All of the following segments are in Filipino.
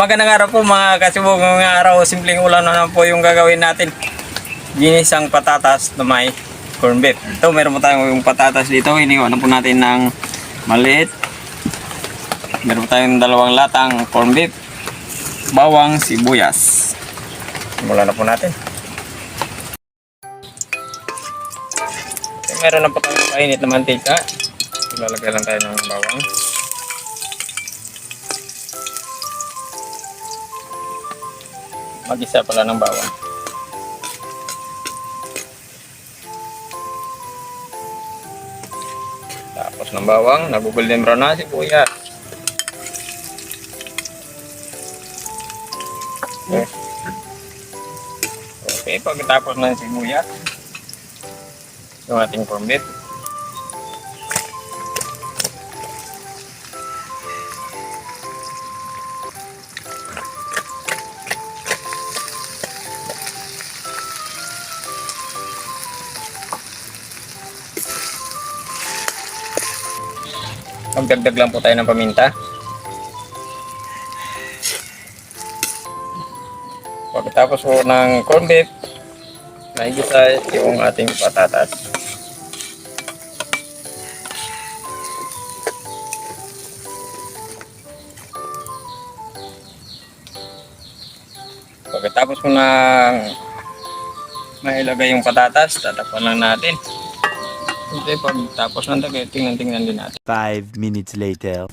Magandang araw po mga kasubok. Ngayong araw, simpleng ulam na naman po yung gagawin natin. Ginisang patatas na may corn beef. Ito, meron po tayong yung patatas dito. Iniwan na po natin ng maliit. Meron po tayong 2 latang corn beef, bawang, sibuyas. Simulan na po natin. Meron na po tayong kainit na mantika. Ilalagay lang tayo ng bawang. Mag-isa pala ng bawang. Tapos ng bawang, nag-golden brown na sibuyas. Okay. Okay, pagkatapos ng sibuyas, yung ating corn beef. Magdagdag lang po tayo ng paminta. Pagkatapos po ng corn beef, naigisa yung ating patatas. Pagkatapos po ng mailagay yung patatas, tatakpan lang natin. Okay, pagtapos ng tagay, tingnan din natin. 5 minutes later.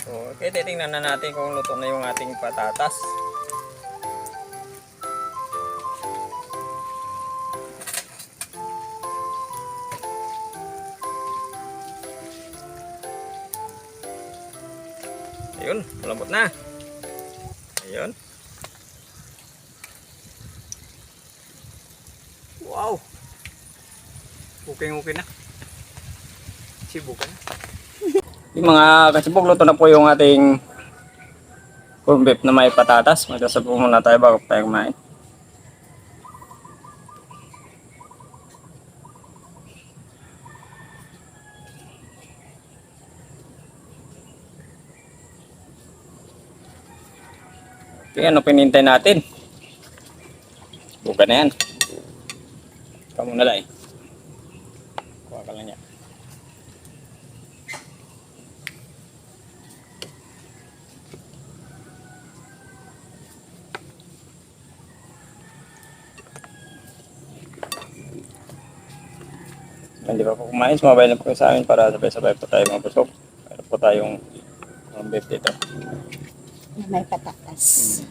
So, okay, titingnan na natin kung luto na yung ating patatas. Ayun, malambot na. Ayun. Wow! Okay na. Sibukan na. Yung mga kasibog, luto na po yung ating corn beef na may patatas. Magkasabog muna tayo bago tayo kumain. Okay, ano pinintay natin? Buka na yan. Kamu na lang eh. Kuha ka lang yan. Hindi pa po kumain, sumabay na po sa amin para sabay-sabay po tayo mabusog. Meron po tayong corn beef dito. May patatas.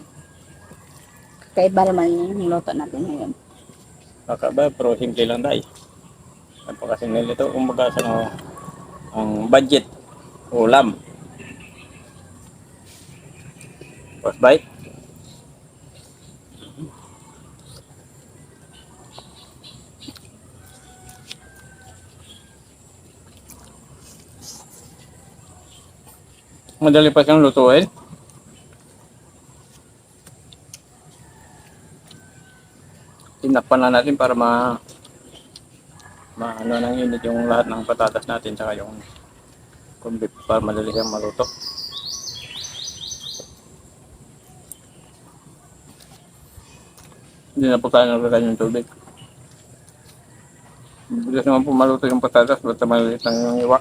Kaiba naman yung luto natin ngayon. Nakaba, pero simple lang tayo. Napakasin nila ito. Kumbaga sa ang budget ulam. First bite. Madali pa siyang lutuin. Tinakpan na natin para ano nang init yung lahat ng patatas natin saka yung corn beef para madali siyang maluto. Hindi na po tayo naglagay ng tubig. Bilis naman po maluto yung patatas basta maliit lang yung iwa.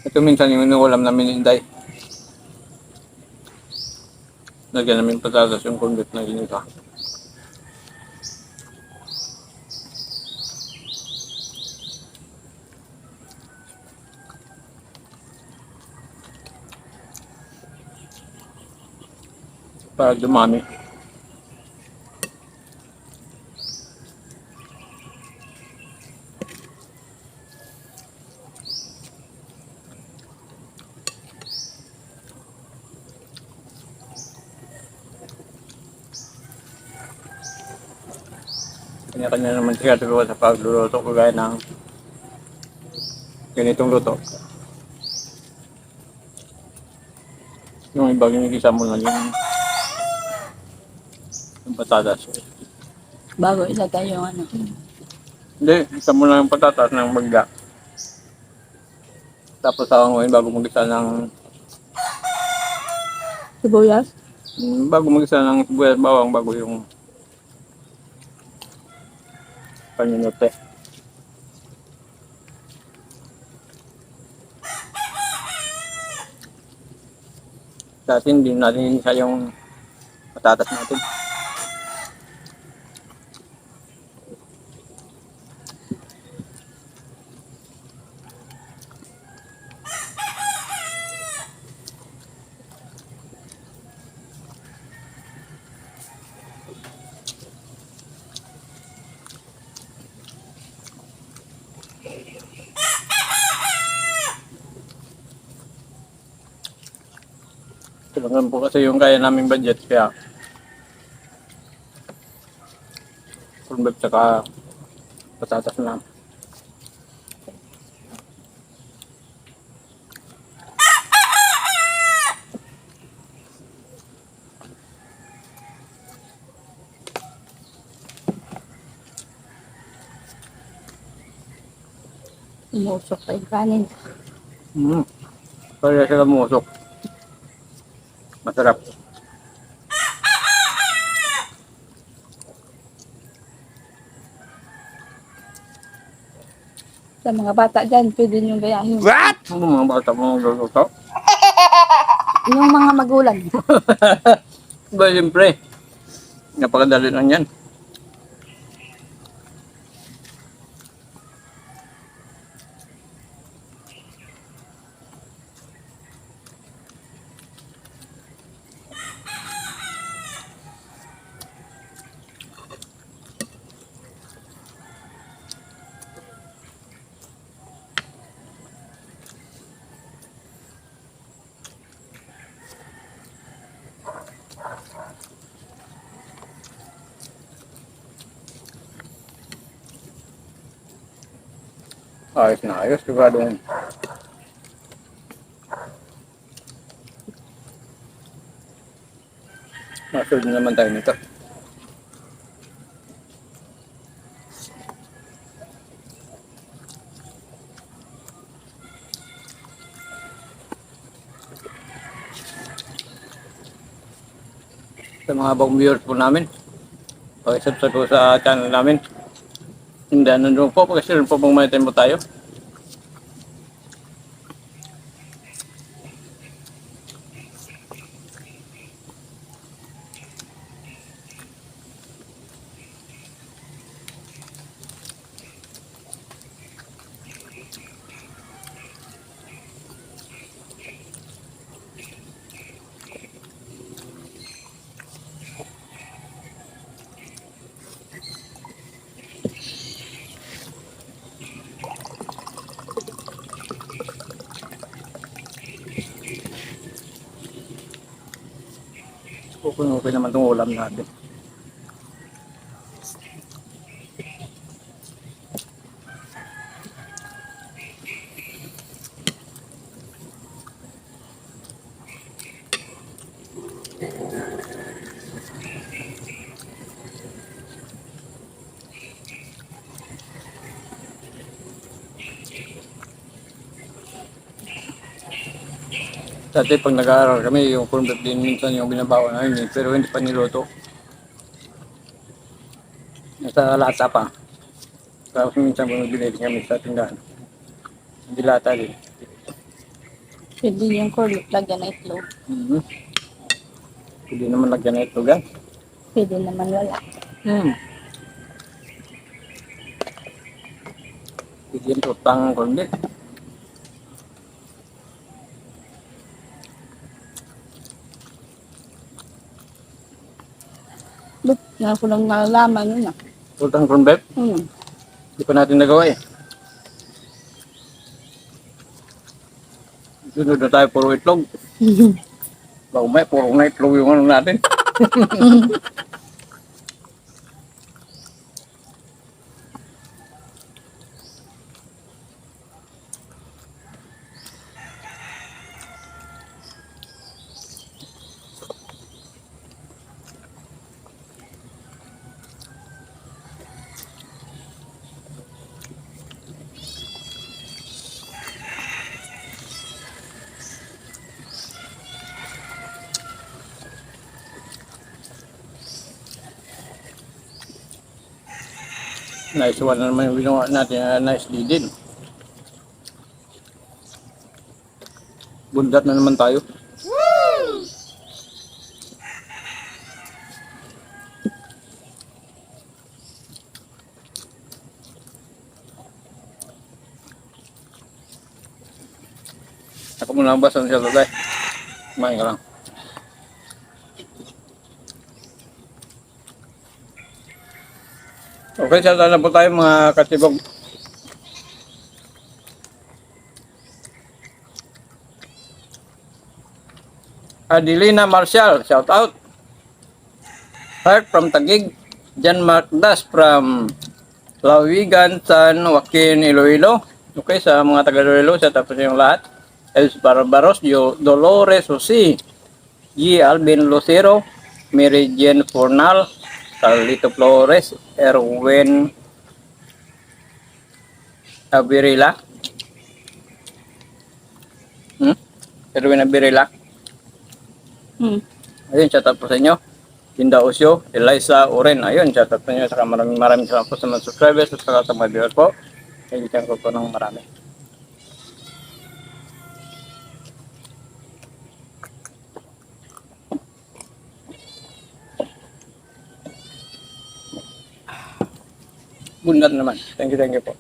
Ito minsan yung inuulam namin Inday. Lagyan namin patatas yung corn beef na ginisa. Para dumami. Kanya-kanya naman siya tuloy sa pagluluto kagaya ng ganitong luto. Yung iba ginigisa mo na yung patatas. Bago ilagay yung ano. Hindi, isa mo na yung patatas ng magga. Tapos sawanguin bago mag-isa ng Sibuyas. bago mag-isa ng sibuyas bawang bago yung paninute. Sa atin, hindi natin isa yung patatas natin. Kailangan po kasi yung kaya naming budget kaya corn beef tsaka patatas na. Umusok pa yung kanin. Kaya sila musok. Masarap. Sa mga bata dyan, pwede nyo gayahin. What? Ano mga bata mo magluluto? Yung mga magulang. Ba, siyempre. Napakadali lang yan. Ayos na ayos. Sigurado. Masunod naman tayo nito. Sa mga bagong viewers po namin, pakisubscribe po sa channel namin. Hindi nandun po, pakishare po pang may time po tayo. Okay naman itong ulam natin. Dati pag nag-aaral kami, yung corn beef din minsan yung binabawa namin pero hindi pa niluto. Nasa lata pa. Tapos minsan bumibili kami sa tindahan. Hindi lata din. Pwede yung corn lagyan na itlog. Hindi naman lagyan na ito gan. Pwede naman wala. Hindi yung tutang corn beef. Ba't nga ko lang nalalaman yun ah. Tutang corn beef? Hindi pa natin nagawa eh. Sunod na tayo puro itlog. Bago may puro na itlog yung ano natin. Nice one na naman yung ginawa natin. Nice D din. Bundat na naman tayo. Ako muna ang basa ng siyalo guys. Kumain ka lang. Okay, siyalo na po tayo mga katibog. Adelina Marcial, shout out. Heart from Taguig. Jan Mark Das from Lawigan, San Joaquin, Iloilo. Okay, sa mga taga Iloilo, sa tapos yung lahat. Els Barbaros, Dolores Jose, G. Alvin Lucero, Mary Jane Fornal, Carlito Flores, Erwin Abirila. Erwin Abirila. Ayun, shout out po sa inyo. Linda Osyo, Eliza Oren. Ayun, shout out po sa inyo. Saka maraming salamat po sa mga subscribers at saka sa mga viewers po. Kaibigan ko po ng marami. Bundat naman. Thank you po.